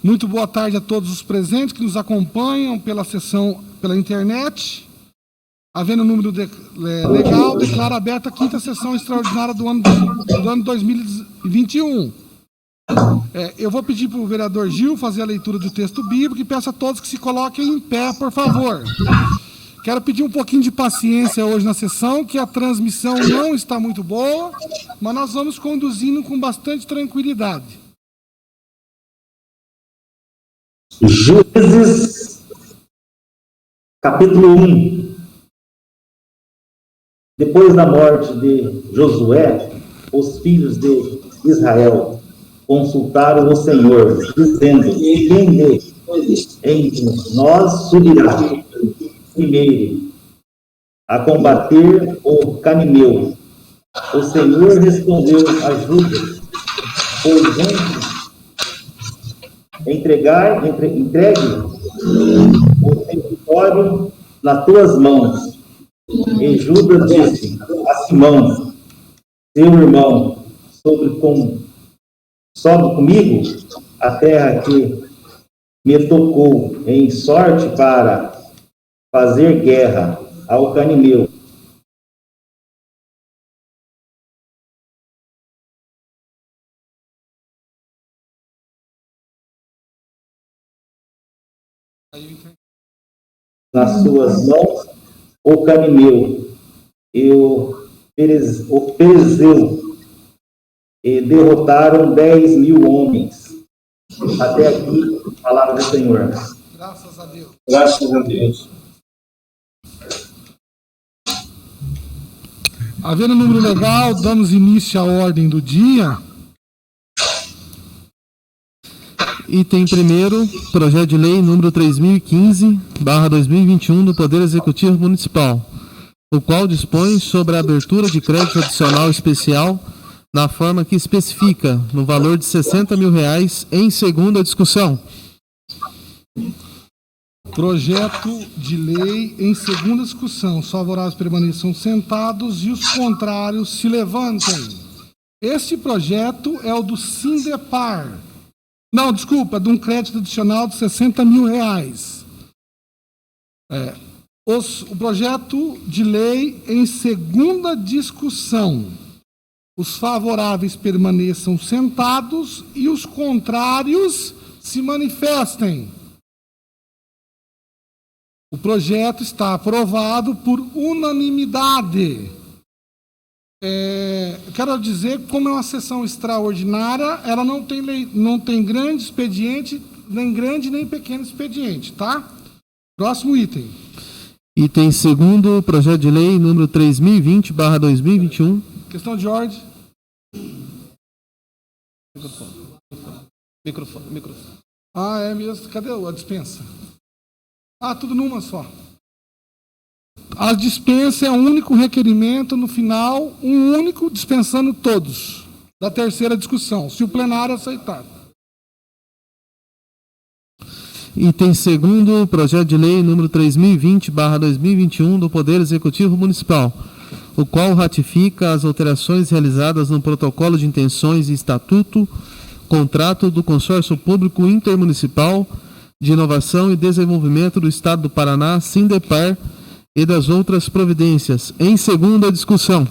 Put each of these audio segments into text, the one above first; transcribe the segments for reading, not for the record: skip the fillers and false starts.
Muito boa tarde a todos os presentes que nos acompanham pela sessão, pela internet. Havendo número legal, declaro aberta a 5ª sessão extraordinária do ano 2021. Eu vou pedir para o vereador Gil fazer a leitura do texto bíblico e peço a todos que se coloquem em pé, por favor. Quero pedir um pouquinho de paciência hoje na sessão, que a transmissão não está muito boa, mas nós vamos conduzindo com bastante tranquilidade. Juízes, capítulo 1. Depois da morte de Josué, os filhos de Israel consultaram o Senhor, dizendo: quem entre nós subirá primeiro a combater o cananeu? O Senhor respondeu a Judas: pois entregue o território nas tuas mãos. E Judas disse a Simão, seu irmão: sobe comigo a terra que me tocou em sorte para fazer guerra ao cananeu. Nas suas mãos o cananeu e o perezeu, e derrotaram 10.000 homens. Até aqui, a palavra do Senhor. Graças a Deus. Graças a Deus. Havendo número legal, damos início à ordem do dia. Item primeiro, projeto de lei número 3015/2021 do Poder Executivo Municipal, o qual dispõe sobre a abertura de crédito adicional especial na forma que especifica, no valor de R$60 mil, em segunda discussão. Projeto de lei em segunda discussão. Os favoráveis permaneçam sentados e os contrários se levantem. Este projeto é o do Sindepar. Não, desculpa, de um crédito adicional de R$60 mil. O projeto de lei em segunda discussão. Os favoráveis permaneçam sentados e os contrários se manifestem. O projeto está aprovado por unanimidade. Quero dizer, como é uma sessão extraordinária, ela não tem grande expediente, nem grande nem pequeno expediente, tá? Próximo item. Item segundo, projeto de lei número 3020/2021. Questão de ordem. Microfone. Ah, é mesmo. Cadê a dispensa? Tudo numa só. A dispensa é um único requerimento, no final, um único, dispensando todos, da terceira discussão, se o plenário aceitar. Item segundo, projeto de lei número 3020/2021 do Poder Executivo Municipal, o qual ratifica as alterações realizadas no protocolo de intenções e estatuto, contrato do Consórcio Público Intermunicipal de Inovação e Desenvolvimento do Estado do Paraná, Sindepar, e das outras providências, em segunda discussão.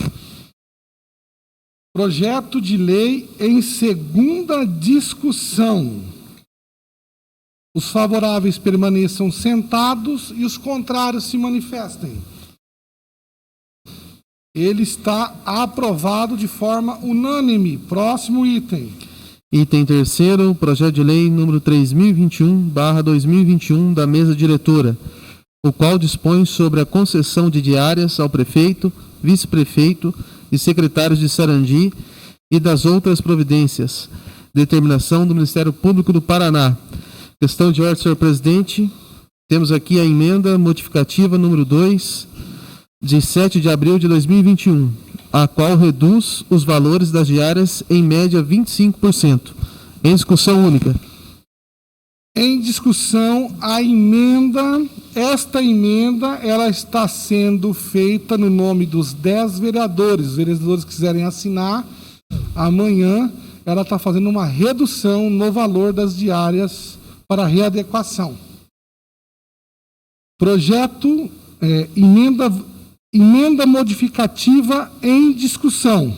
Projeto de lei em segunda discussão. Os favoráveis permaneçam sentados e os contrários se manifestem. Ele está aprovado de forma unânime. Próximo item. Item terceiro, projeto de lei número 3021/2021 da mesa diretora, o qual dispõe sobre a concessão de diárias ao prefeito, vice-prefeito e secretários de Sarandi e das outras providências. Determinação do Ministério Público do Paraná. Questão de ordem, senhor presidente. Temos aqui a emenda modificativa número 2, de 7 de abril de 2021, a qual reduz os valores das diárias em média 25%. Em discussão única. Em discussão, a emenda. Esta emenda, ela está sendo feita no nome dos 10 vereadores. Os vereadores que quiserem assinar, amanhã, ela está fazendo uma redução no valor das diárias para readequação. Projeto, emenda modificativa em discussão.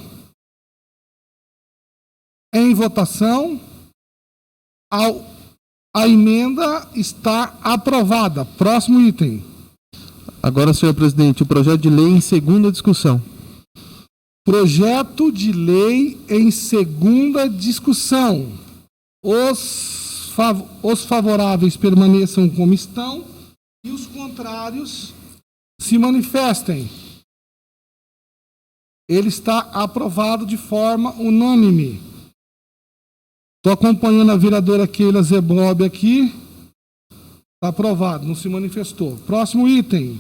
Em votação, a emenda está aprovada. Próximo item. Agora, senhor presidente, o projeto de lei em segunda discussão. Projeto de lei em segunda discussão. Os favoráveis permaneçam como estão e os contrários se manifestem. Ele está aprovado de forma unânime. Estou acompanhando a vereadora Keila Zebob aqui. Está aprovado, não se manifestou. Próximo item.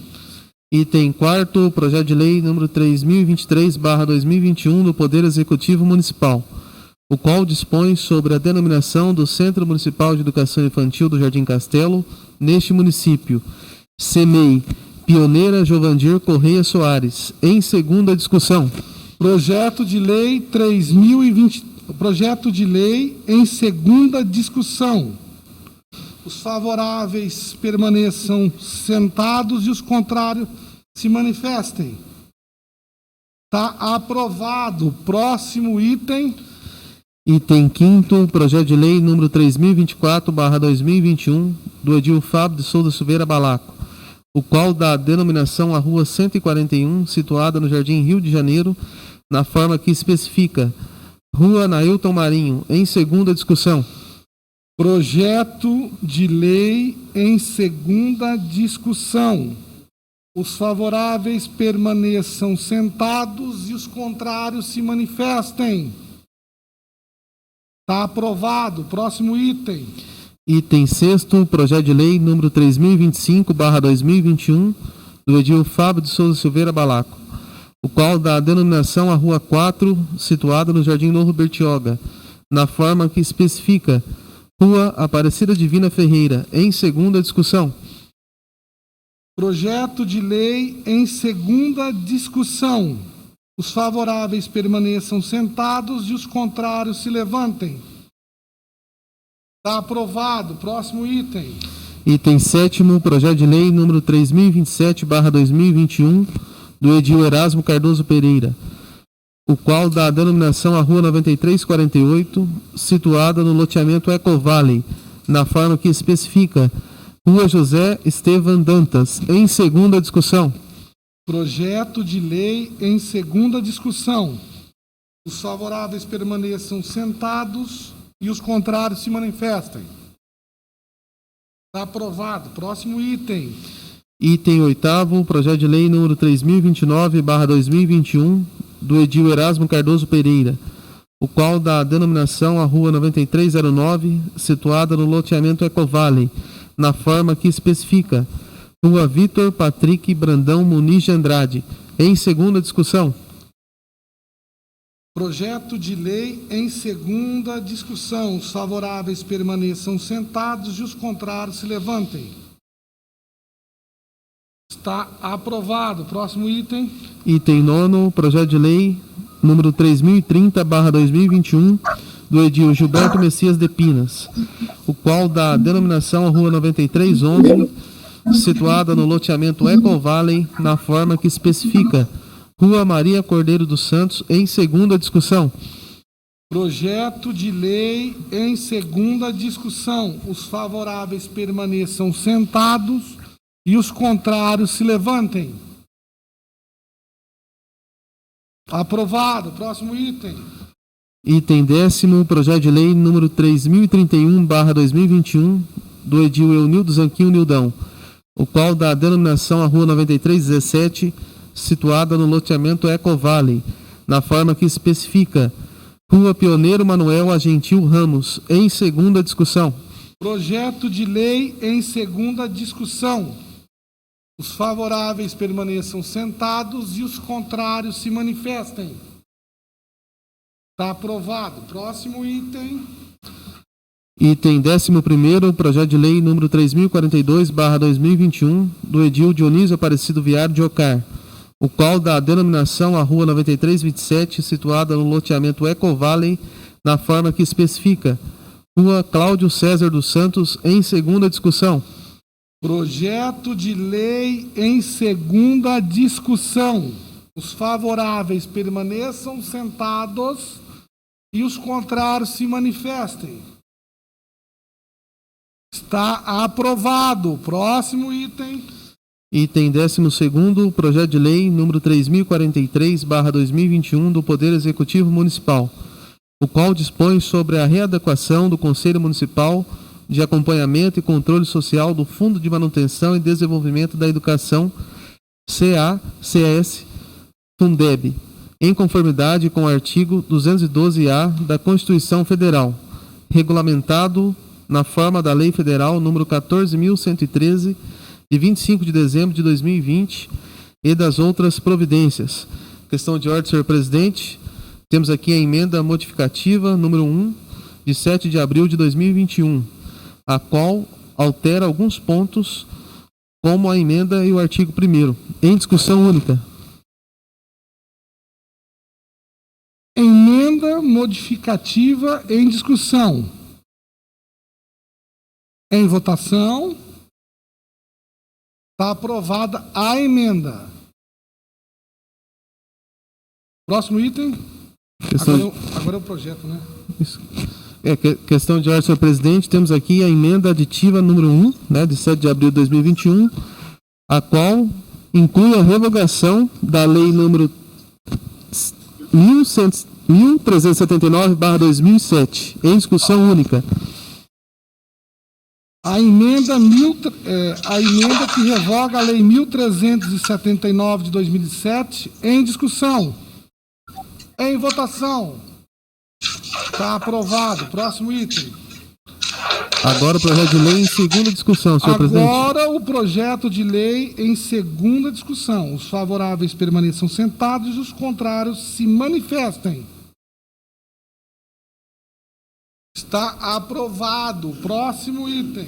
Item 4º, projeto de lei número 3023/2021 do Poder Executivo Municipal, o qual dispõe sobre a denominação do Centro Municipal de Educação Infantil do Jardim Castelo, neste município. CEMEI, Pioneira Jovandir Correia Soares. Em segunda discussão. Projeto de lei 3020. Projeto de lei em segunda discussão. Os favoráveis permaneçam sentados e os contrários se manifestem. Está aprovado. Próximo item. Item 5º, projeto de lei número 3024/2021 do Edil Fábio de Souza Silveira Balaco, o qual dá denominação à Rua 141, situada no Jardim Rio de Janeiro, na forma que especifica: Rua Nailton Marinho. Em segunda discussão. Projeto de lei em segunda discussão. Os favoráveis permaneçam sentados e os contrários se manifestem. Está aprovado. Próximo item. Item 6º, projeto de lei número 3025/2021 do Edil Fábio de Souza Silveira Balaco, o qual dá a denominação à Rua 4, situada no Jardim Novo Bertioga, na forma que especifica: Rua Aparecida Divina Ferreira. Em segunda discussão. Projeto de lei em segunda discussão. Os favoráveis permaneçam sentados e os contrários se levantem. Está aprovado. Próximo item. Item 7º, projeto de lei número 3027/2021 do Edil Erasmo Cardoso Pereira, o qual dá a denominação à Rua 9348, situada no loteamento Ecovalley, na forma que especifica: Rua José Estevan Dantas. Em segunda discussão. Projeto de lei em segunda discussão. Os favoráveis permaneçam sentados e os contrários se manifestem. Está aprovado. Próximo item. Item 8º, projeto de lei número 3029/2021 do Edil Erasmo Cardoso Pereira, o qual dá a denominação à Rua 9309, situada no loteamento Ecovalley, na forma que especifica: Rua Vitor Patrick Brandão Muniz de Andrade. Em segunda discussão. Projeto de lei em segunda discussão. Os favoráveis permaneçam sentados e os contrários se levantem. Está aprovado. Próximo item. Item 9º, projeto de lei número 3030/2021 do Edil Gilberto Messias de Pinas, o qual dá a denominação à Rua 9311, situada no loteamento Ecovalley, na forma que especifica: Rua Maria Cordeiro dos Santos. Em segunda discussão. Projeto de lei em segunda discussão. Os favoráveis permaneçam sentados e os contrários se levantem. Aprovado. Próximo item. Item 10º, projeto de lei número 3031/2021 do Edil Eunildo Zanquinho Nildão, o qual dá a denominação à Rua 9317, situada no loteamento Ecovalley, na forma que especifica: Rua Pioneiro Manuel Agentil Ramos. Em segunda discussão. Projeto de lei em segunda discussão. Os favoráveis permaneçam sentados e os contrários se manifestem. Está aprovado. Próximo item. Item 11º, projeto de lei número 3042/2021, do edil Dionísio Aparecido Viário de Ocar, o qual dá a denominação à Rua 9327, situada no loteamento Ecovalley, na forma que especifica: Rua Cláudio César dos Santos, em segunda discussão. Projeto de lei em segunda discussão. Os favoráveis permaneçam sentados e os contrários se manifestem. Está aprovado. Próximo item. Item 12º, projeto de lei número 3043/2021 do Poder Executivo Municipal, o qual dispõe sobre a readequação do Conselho Municipal de Acompanhamento e Controle Social do Fundo de Manutenção e Desenvolvimento da Educação, CACS Fundeb, em conformidade com o artigo 212-A da Constituição Federal, regulamentado na forma da Lei Federal número 14.113, de 25 de dezembro de 2020, e das outras providências. Questão de ordem, senhor presidente. Temos aqui a emenda modificativa número 1, de 7 de abril de 2021, a qual altera alguns pontos, como a emenda e o artigo 1º, em discussão única. Emenda modificativa em discussão. Em votação. Está aprovada a emenda. Próximo item. Agora é o projeto, né? Isso. Questão de ordem, senhor presidente. Temos aqui a emenda aditiva número 1, né, de 7 de abril de 2021, a qual inclui a revogação da lei número 1379/2007, em discussão única. A emenda que revoga a Lei 1379 de 2007, em discussão. Em votação. Está aprovado. Próximo item. Agora o projeto de lei em segunda discussão, senhor presidente. Agora o projeto de lei em segunda discussão. Os favoráveis permaneçam sentados e os contrários se manifestem. Está aprovado. Próximo item.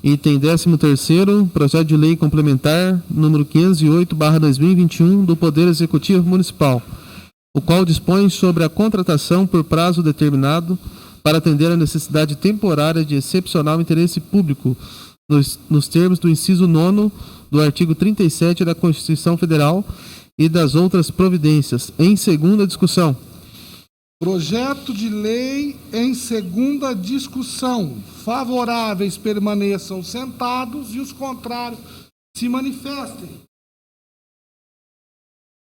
Item 13º, projeto de lei complementar número 508/2021 do Poder Executivo Municipal, o qual dispõe sobre a contratação por prazo determinado para atender a necessidade temporária de excepcional interesse público, nos termos do inciso 9º do artigo 37 da Constituição Federal e das outras providências, em segunda discussão. Projeto de lei em segunda discussão. Favoráveis permaneçam sentados e os contrários se manifestem.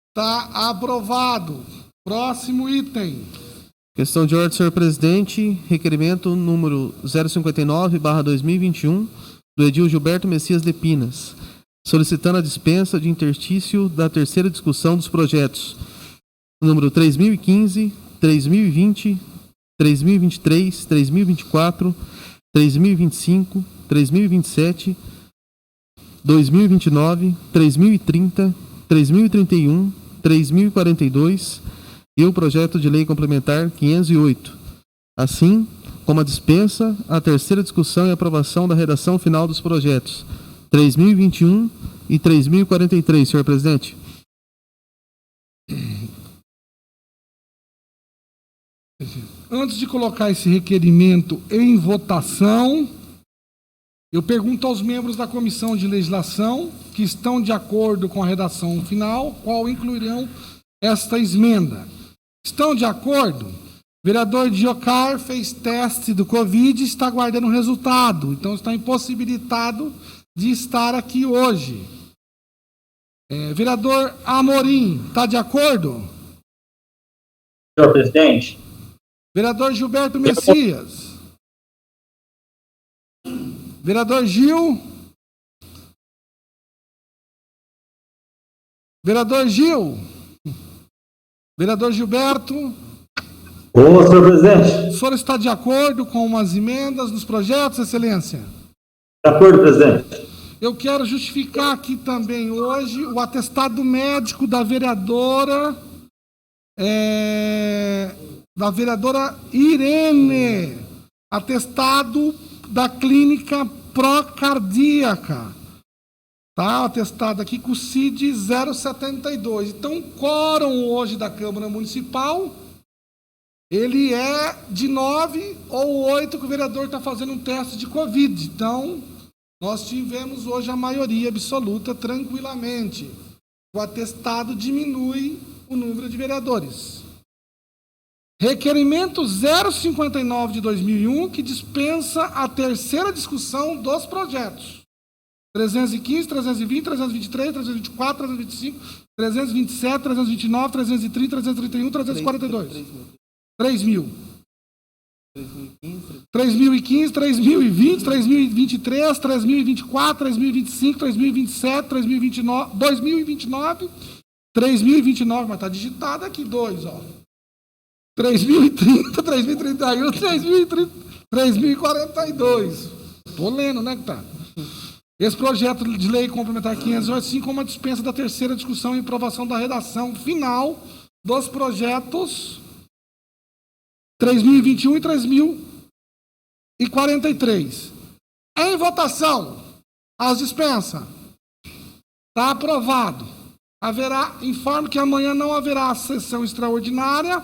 Está aprovado. Próximo item. Questão de ordem, senhor presidente. Requerimento número 059/2021 do edil Gilberto Messias de Pinas, solicitando a dispensa de interstício da terceira discussão dos projetos número 3015, 3020, 3023, 3024, 3025, 3027, 2029, 3030, 3031, 3042 e o projeto de lei complementar 508, assim como a dispensa, a terceira discussão e aprovação da redação final dos projetos 3021 e 3043, senhor presidente. Antes de colocar esse requerimento em votação, eu pergunto aos membros da Comissão de Legislação que estão de acordo com a redação final, qual incluirão esta emenda. Estão de acordo? O vereador Diocar fez teste do Covid e está aguardando o resultado, então está impossibilitado de estar aqui hoje. Vereador Amorim, está de acordo? Senhor presidente. Vereador Gilberto Messias. Vereador Gil. Vereador Gil. Vereador Gilberto. Ô, senhor presidente. O senhor está de acordo com as emendas nos projetos, excelência? De acordo, presidente. Eu quero justificar aqui também hoje o atestado médico da vereadora Irene. Atestado da clínica procardíaca. Tá? Atestado aqui com o CID 072. Então, o quórum hoje da Câmara Municipal, ele é de 9 ou 8 que o vereador está fazendo um teste de Covid. Então, nós tivemos hoje a maioria absoluta tranquilamente. O atestado diminui o número de vereadores. Requerimento 059 de 2001, que dispensa a terceira discussão dos projetos. 315, 320, 323, 324, 325, 327, 329, 330, 331, 342. 3.000. 3.015, 3.020, 3.023, 3.024, 3.025, 3.027, 3.029, 2029, 3.029, mas está digitado aqui 2, ó. 3.030, 3.031, 3.030, 3.042. Estou lendo, né, que tá? Esse projeto de lei complementar 508, assim como a dispensa da terceira discussão e aprovação da redação final dos projetos 3.021 e 3.043. Em votação, as dispensas. Está aprovado. Informo que amanhã não haverá sessão extraordinária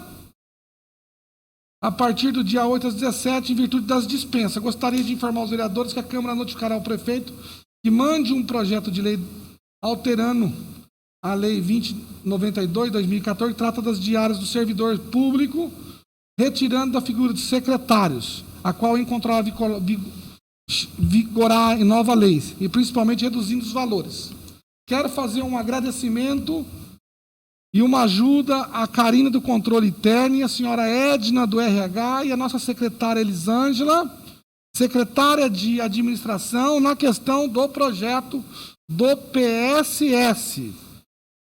a partir do dia 8 às 17, em virtude das dispensas. Gostaria de informar os vereadores que a Câmara notificará ao prefeito que mande um projeto de lei alterando a Lei 2092/2014, que trata das diárias do servidor público, retirando da figura de secretários, a qual encontrará vigorar em nova lei, e principalmente reduzindo os valores. Quero fazer um agradecimento e uma ajuda à Karina do Controle Interno, a senhora Edna do RH e a nossa secretária Elisângela, secretária de Administração, na questão do projeto do PSS.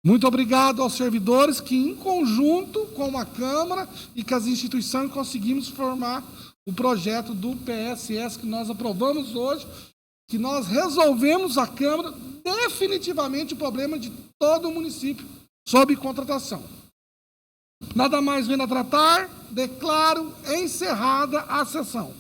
Muito obrigado aos servidores que, em conjunto com a Câmara e com as instituições, conseguimos formar o projeto do PSS que nós aprovamos hoje, que nós resolvemos a Câmara definitivamente o problema de todo o município sob contratação. Nada mais vendo a tratar, declaro encerrada a sessão.